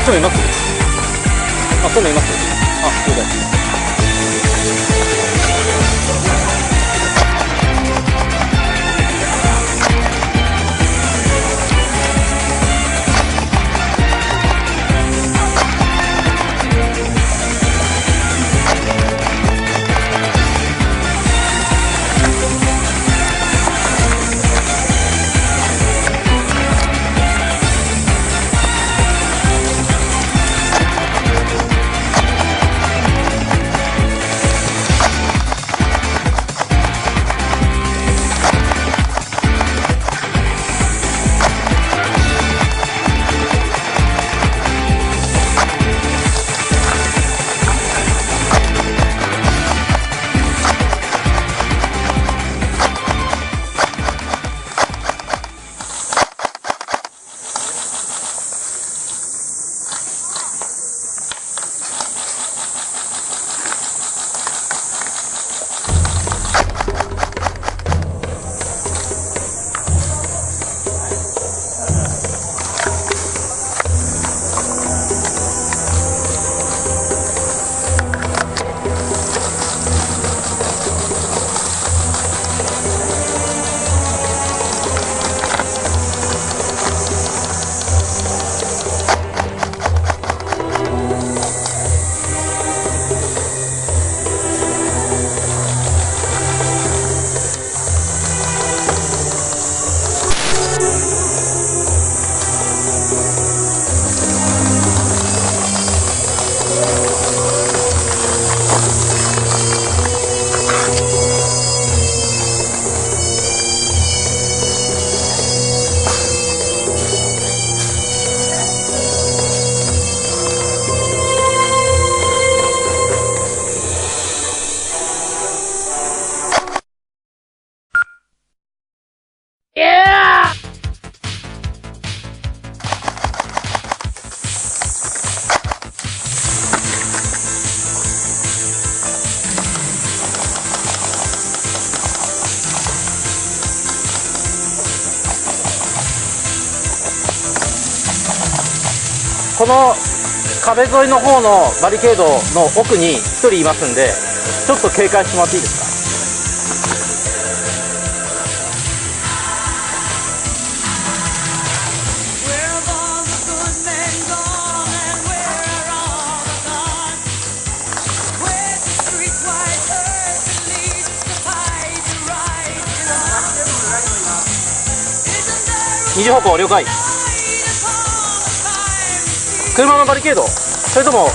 そういうのいます。あ、そういうのいます。あ、そうだよ。この壁沿いの方のバリケードの奥に1人いますんで、ちょっと警戒してもらっていいですか。二重歩行了解。車のバリケード、それとも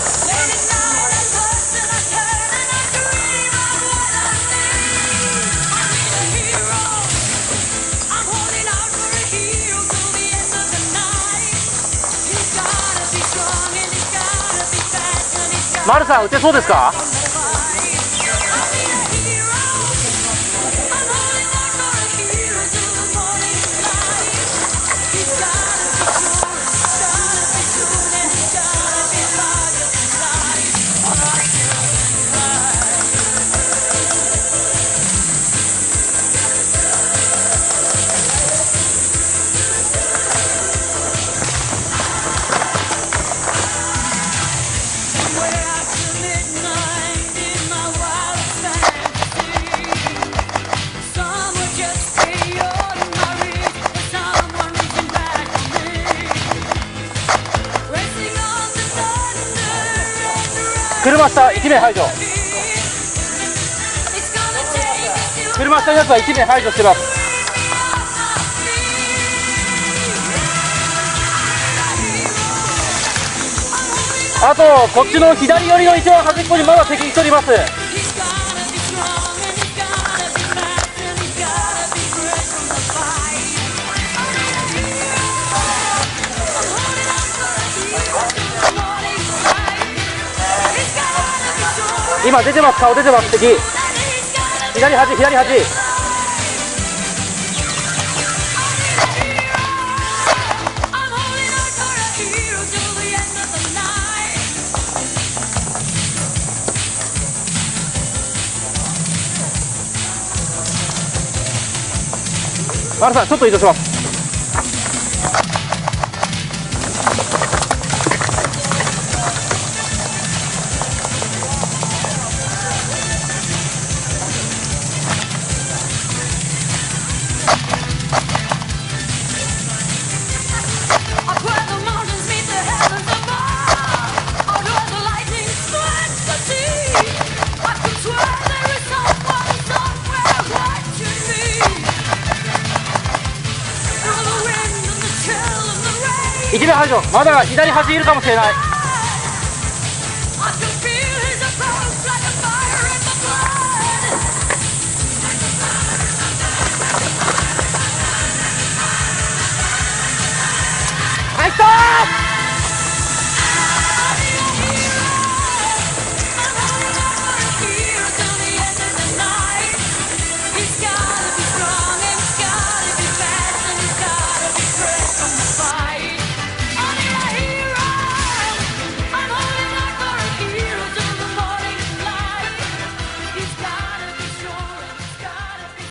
丸さん撃てそうですか。車下1名排除。車下のやつは1名排除してます。あとこっちの左寄りの一番端っこにまだ敵1人います。今出てます、顔出てます、敵。左端、左端。丸さん、ちょっと移動します。1名排除。まだ左端いるかもしれない。